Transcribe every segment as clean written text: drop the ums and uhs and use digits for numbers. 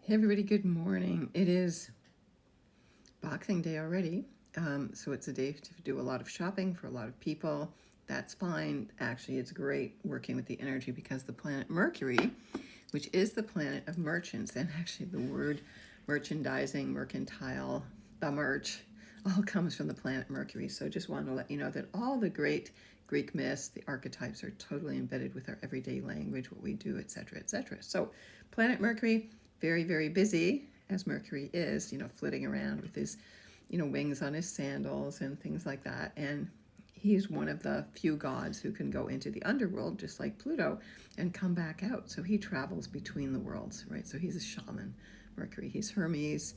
Hey everybody, good morning. It is Boxing Day already, so it's a day to do a lot of shopping for a lot of people. That's fine. Actually, it's great working with the energy because the planet Mercury, which is the planet of merchants, and actually the word merchandising, mercantile, the merch, all comes from the planet Mercury. So just wanted to let you know that all the great Greek myths, the archetypes are totally embedded with our everyday language, what we do, etc., etc. So planet Mercury, very, very busy, as Mercury is, flitting around with his, wings on his sandals and things like that. And he's one of the few gods who can go into the underworld, just like Pluto, and come back out. So he travels between the worlds, right? So he's a shaman, Mercury. He's Hermes,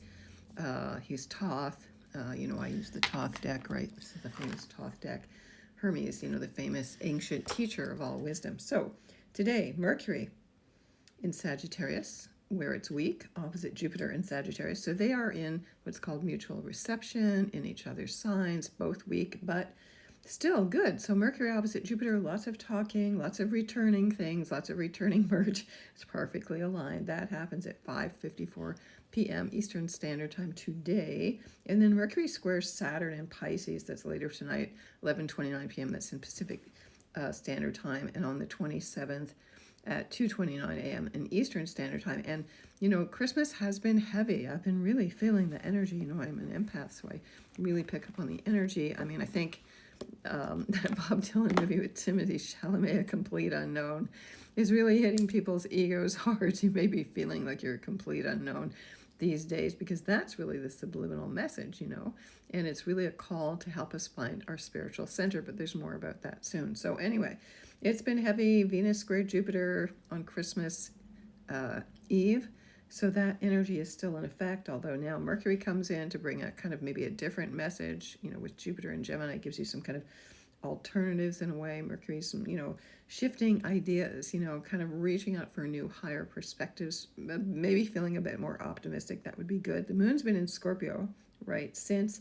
he's Thoth. I use the Thoth deck, right? This is the famous Thoth deck. Hermes, the famous ancient teacher of all wisdom. So today, Mercury in Sagittarius, where it's weak, opposite Jupiter in Sagittarius. So they are in what's called mutual reception in each other's signs, both weak, but still good. So Mercury opposite Jupiter, lots of talking, lots of returning things, lots of returning merge. It's perfectly aligned. That happens at 5:54 p.m. Eastern Standard Time today. And then Mercury squares Saturn in Pisces. That's later tonight, 11:29 p.m. That's in Pacific Standard Time. And on the 27th, at 2:29 a.m. in Eastern Standard Time. And, Christmas has been heavy. I've been really feeling the energy. I'm an empath, so I really pick up on the energy. I mean, I think that Bob Dylan movie with Timothy Chalamet, A Complete Unknown, is really hitting people's egos hard. You may be feeling like you're a complete unknown these days because that's really the subliminal message, and it's really a call to help us find our spiritual center, but there's more about that soon. So anyway, it's been heavy. Venus squared Jupiter on Christmas Eve, so that energy is still in effect, although now Mercury comes in to bring a kind of maybe a different message, with Jupiter and Gemini. It gives you some kind of alternatives in a way. Mercury's some, shifting ideas, kind of reaching out for new, higher perspectives, maybe feeling a bit more optimistic. That would be good. The moon's been in Scorpio, right, since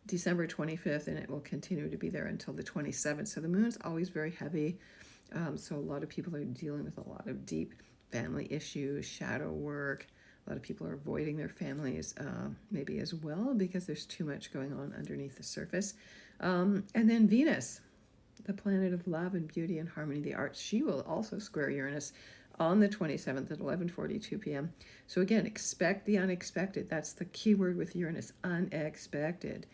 December 25th, and it will continue to be there until the 27th. So the moon's always very heavy. So a lot of people are dealing with a lot of deep family issues, shadow work. A lot of people are avoiding their families maybe as well because there's too much going on underneath the surface. And then Venus, the planet of love and beauty and harmony, the arts, she will also square Uranus on the 27th at 11:42 p.m. So again, expect the unexpected. That's the key word with Uranus, unexpected.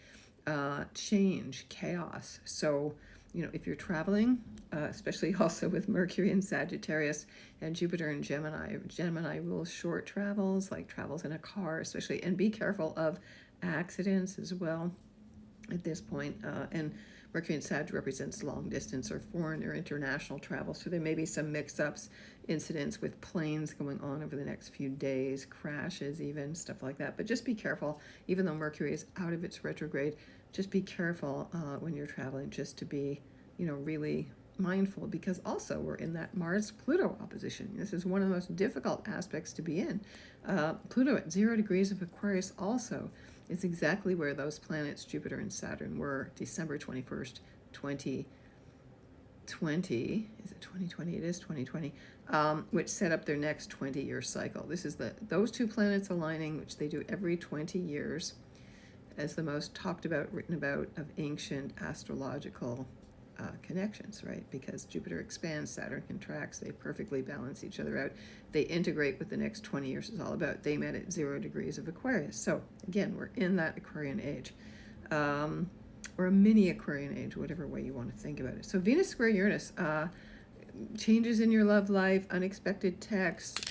Change, chaos. So, if you're traveling, especially also with Mercury in Sagittarius and Jupiter in Gemini, Gemini rules short travels, like travels in a car, especially, and be careful of accidents as well at this point. And Mercury in Sag represents long distance or foreign or international travel. So there may be some mix-ups, incidents with planes going on over the next few days, crashes even, stuff like that. But just be careful, even though Mercury is out of its retrograde, just be careful when you're traveling, just to be, really mindful, because also we're in that Mars-Pluto opposition. This is one of the most difficult aspects to be in. Pluto at 0 degrees of Aquarius also is exactly where those planets, Jupiter and Saturn, were December 21st, 2020. Is it 2020? It is 2020, which set up their next 20-year cycle. This is those two planets aligning, which they do every 20 years, as the most talked about, written about of ancient astrological connections, right? Because Jupiter expands, Saturn contracts, they perfectly balance each other out. They integrate what the next 20 years is all about. They met at 0 degrees of Aquarius. So again, we're in that Aquarian age, or a mini Aquarian age, whatever way you want to think about it. So Venus square Uranus, changes in your love life, unexpected texts,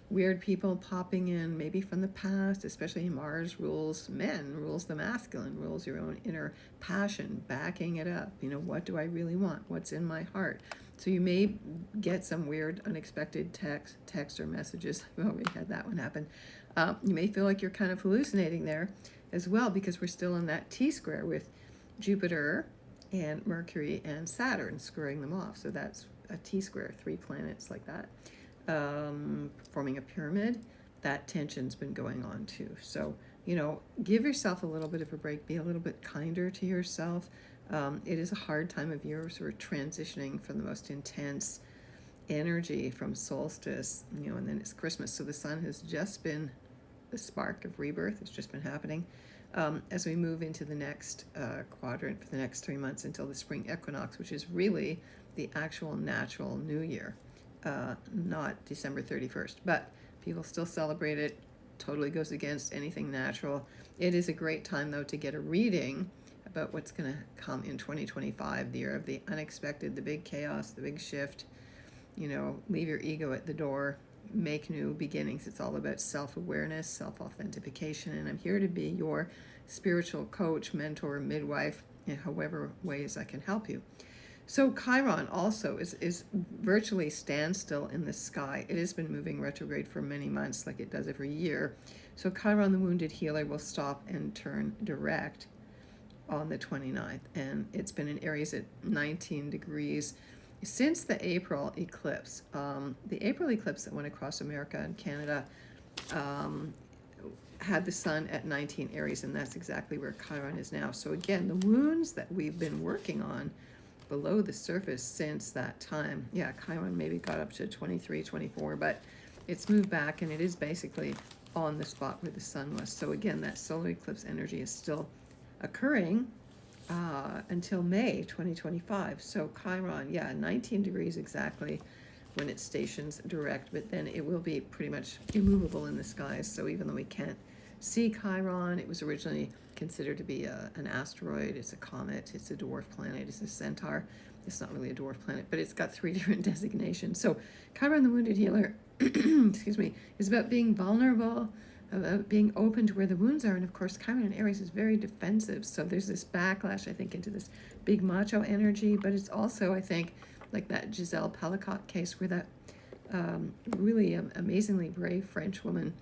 weird people popping in, maybe from the past, especially Mars rules men, rules the masculine, rules your own inner passion, backing it up. What do I really want? What's in my heart? So you may get some weird, unexpected text or messages. Well, we had that one happen. You may feel like you're kind of hallucinating there as well, because we're still in that T-square with Jupiter and Mercury and Saturn squaring them off. So that's a T-square, 3 planets like that. Forming a pyramid. That tension's been going on too. So, give yourself a little bit of a break, be a little bit kinder to yourself. It is a hard time of year, so we're transitioning from the most intense energy from solstice, and then it's Christmas. So the sun has just been the spark of rebirth. It's just been happening. As we move into the next quadrant for the next 3 months until the spring equinox, which is really the actual natural new year, not December 31st. But people still celebrate it. Totally goes against anything natural. It is a great time, though, to get a reading about what's going to come in 2025, the year of the unexpected, the big chaos, the big shift. Leave your ego at the door, make new beginnings. It's all about self-awareness, self-authentication, and I'm here to be your spiritual coach, mentor, midwife, in however ways I can help you. So Chiron also is virtually standstill in the sky. It has been moving retrograde for many months, like it does every year. So Chiron, the wounded healer, will stop and turn direct on the 29th, and it's been in Aries at 19 degrees since the April eclipse. The April eclipse that went across America and Canada had the sun at 19 Aries, and that's exactly where Chiron is now. So again, the wounds that we've been working on below the surface since that time, Chiron maybe got up to 23, 24, but it's moved back, and it is basically on the spot where the sun was. So again, that solar eclipse energy is still occurring until May 2025. So Chiron, 19 degrees exactly when it stations direct, but then it will be pretty much immovable in the skies. So even though we can't see Chiron, it was originally considered to be an asteroid. It's a comet, it's a dwarf planet, it's a centaur. It's not really a dwarf planet, but it's got 3 different designations. So Chiron, the wounded healer, excuse me, is about being vulnerable, about being open to where the wounds are. And of course, Chiron in Aries is very defensive. So there's this backlash, I think, into this big macho energy. But it's also, I think, like that Giselle Pellicot case where that really amazingly brave French woman,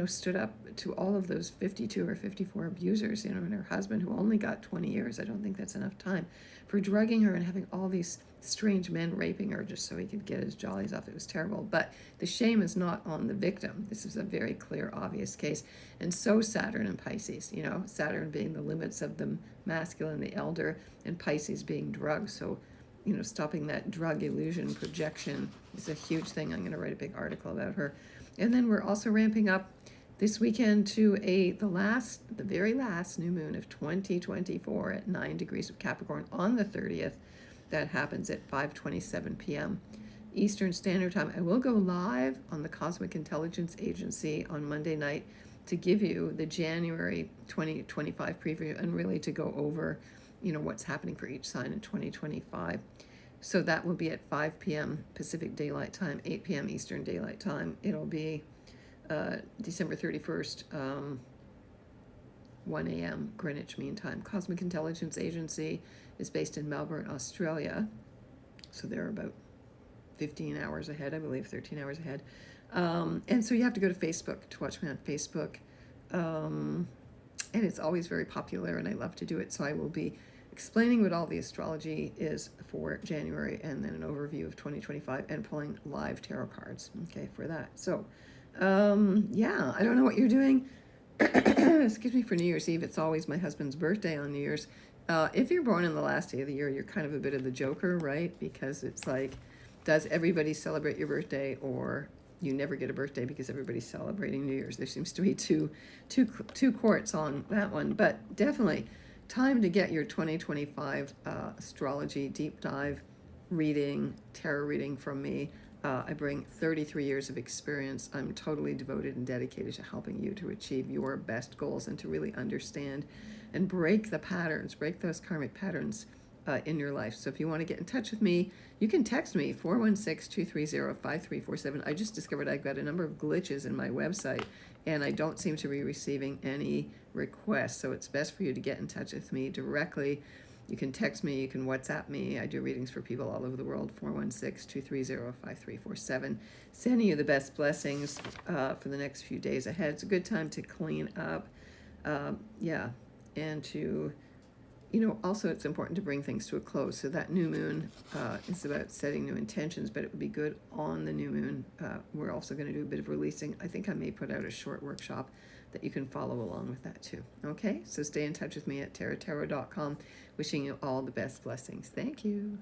stood up to all of those 52 or 54 abusers, and her husband, who only got 20 years. I don't think that's enough time, for drugging her and having all these strange men raping her just so he could get his jollies off. It was terrible. But the shame is not on the victim. This is a very clear, obvious case. And so Saturn and Pisces, Saturn being the limits of the masculine, the elder, and Pisces being drugs. So, stopping that drug illusion projection is a huge thing. I'm going to write a big article about her. And then we're also ramping up this weekend to the very last new moon of 2024 at 9 degrees of Capricorn on the 30th. That happens at 5:27 p.m. Eastern Standard Time. I will go live on the Cosmic Intelligence Agency on Monday night to give you the January 2025 preview and really to go over, what's happening for each sign in 2025. So that will be at 5 p.m. Pacific Daylight Time, 8 p.m. Eastern Daylight Time. It'll be December 31st, 1 a.m. Greenwich Mean Time. Cosmic Intelligence Agency is based in Melbourne, Australia. So they're about 15 hours ahead, I believe, 13 hours ahead. And so you have to go to Facebook to watch me on Facebook. And it's always very popular, and I love to do it. So I will be explaining what all the astrology is for January, and then an overview of 2025, and pulling live tarot cards, for that. So, I don't know what you're doing. Excuse me, for New Year's Eve. It's always my husband's birthday on New Year's. If you're born in the last day of the year, you're kind of a bit of the joker, right? Because it's like, does everybody celebrate your birthday, or you never get a birthday because everybody's celebrating New Year's? There seems to be two courts on that one, but definitely time to get your 2025 astrology deep dive reading, tarot reading from me. I bring 33 years of experience. I'm totally devoted and dedicated to helping you to achieve your best goals and to really understand and break the patterns, break those karmic patterns in your life. So if you want to get in touch with me, you can text me 416-230-5347. I just discovered I've got a number of glitches in my website, and I don't seem to be receiving any requests. So it's best for you to get in touch with me directly. You can text me, you can WhatsApp me. I do readings for people all over the world, 416-230-5347. Sending you the best blessings for the next few days ahead. It's a good time to clean up, and to, also it's important to bring things to a close. So that new moon is about setting new intentions, but it would be good on the new moon. We're also going to do a bit of releasing. I think I may put out a short workshop that you can follow along with that too. Okay, so stay in touch with me at tarottarot.com. Wishing you all the best blessings. Thank you.